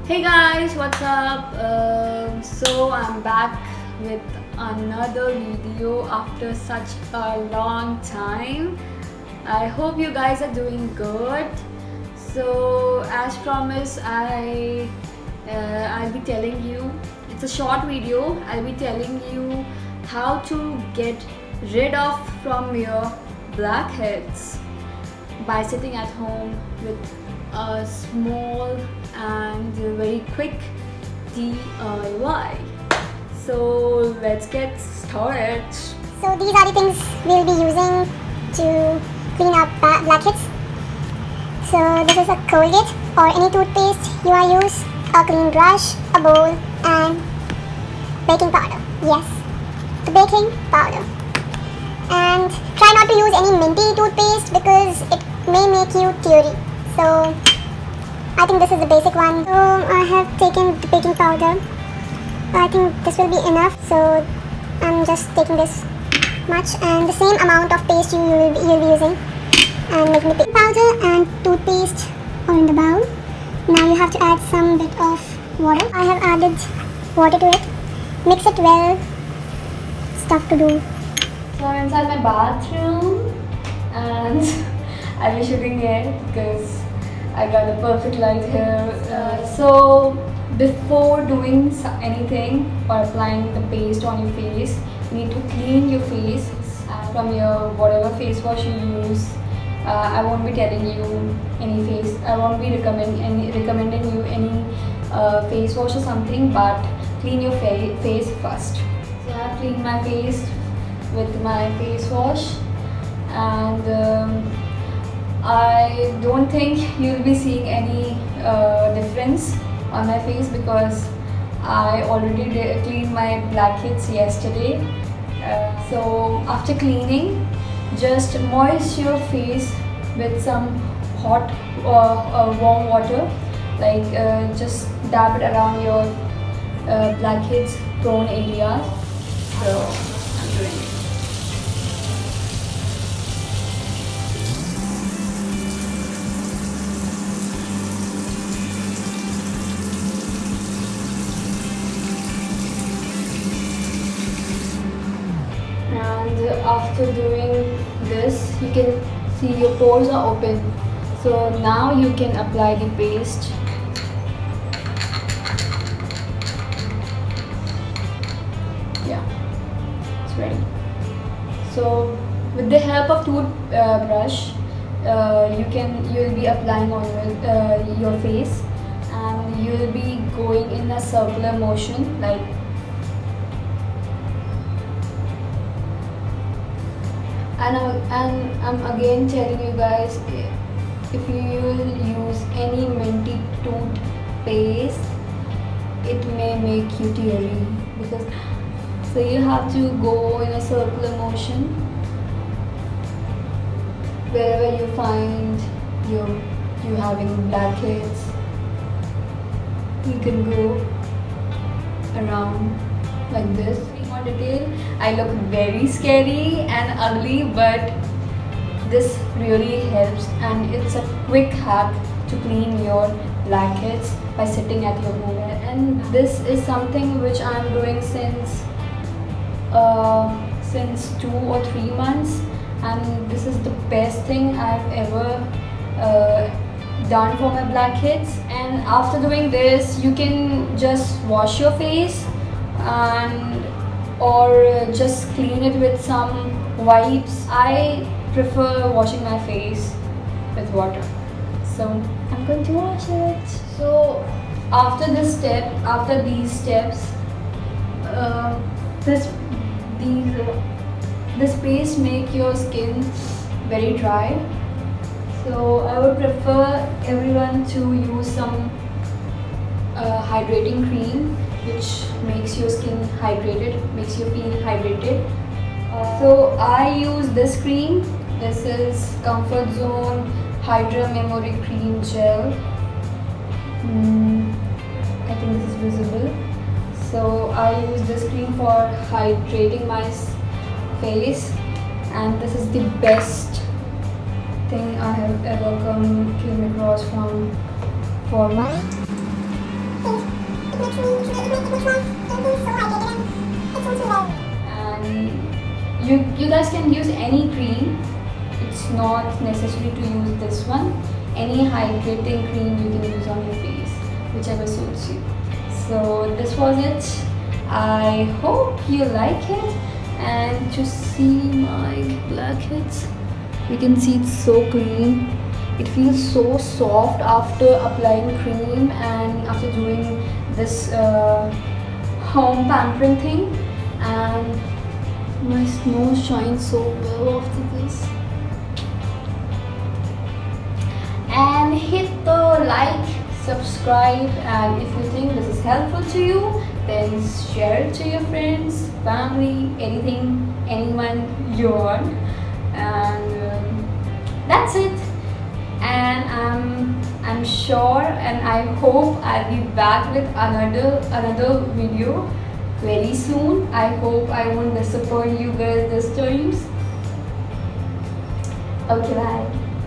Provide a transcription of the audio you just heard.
Hey guys, what's up? So I'm back with another video after such a long time. I hope you guys are doing good. So as promised, I'll be telling you. It's a short video. I'll be telling you how to get rid of from your blackheads by sitting at home with a small and very quick DIY. So let's get started. So these are the things we'll be using to clean up blackheads. So this is a Colgate or any toothpaste you are use, a clean brush, a bowl and baking powder. Yes, the baking powder. And try not to use any minty toothpaste because it may make you teary. So I think this is the basic one. So I have taken the baking powder. I think this will be enough. So I'm just taking this much and the same amount of paste you'll be using and making the baking powder and toothpaste are in the bowl. Now you have to add some bit of water. I have added water to it. Mix it well. Stuff to do. So I'm inside my bathroom and I'll be shooting here because I got the perfect light here. So before doing anything or applying the paste on your face, you need to clean your face from your whatever face wash you use. I won't be telling you any face. I won't be recommending you any face wash or something, but clean your face first. So I have cleaned my face with my face wash and I don't think you'll be seeing any difference on my face because I already cleaned my blackheads yesterday. So after cleaning, just moist your face with some hot warm water, like just dab it around your blackheads prone areas. So I'm doing it. And after doing this, you can see your pores are open. So now you can apply the paste. Yeah, it's ready. So with the help of toothbrush, you'll be applying on your face, and you'll be going in a circular motion like. And I'm again telling you guys, if you will use any minty toothpaste, it may make you teary because. So you have to go in a circular motion wherever you find you having blackheads. You can go around like this. More detail. I look very scary and ugly, but this really helps and it's a quick hack to clean your blackheads by sitting at your home. And this is something which I'm doing since 2 or 3 months, and this is the best thing I've ever done for my blackheads. And after doing this, you can just wash your face or just clean it with some wipes. I prefer washing my face with water, so I'm going to wash it. So after these steps, this paste make your skin very dry. So I would prefer everyone to use some hydrating cream which makes your skin hydrated, makes you feel hydrated. So I use this cream. This is Comfort Zone Hydra Memory Cream Gel. I think this is visible. So I use this cream for hydrating my face, and this is the best thing I have ever came across for my you guys can use any cream. It's not necessary to use this one. Any hydrating cream you can use on your face, whichever suits you. So this was it. I hope you like it. And to see my blackheads, you can see it's so clean. It feels so soft after applying cream and after doing this home pampering thing. And my nose shines so well after this. And hit the like, subscribe, and if you think this is helpful to you, then share it to your friends, family, anything, anyone you want. And that's it. And I'm sure and I hope I'll be back with another video very soon. I hope I won't disappoint you guys this time. Okay, bye.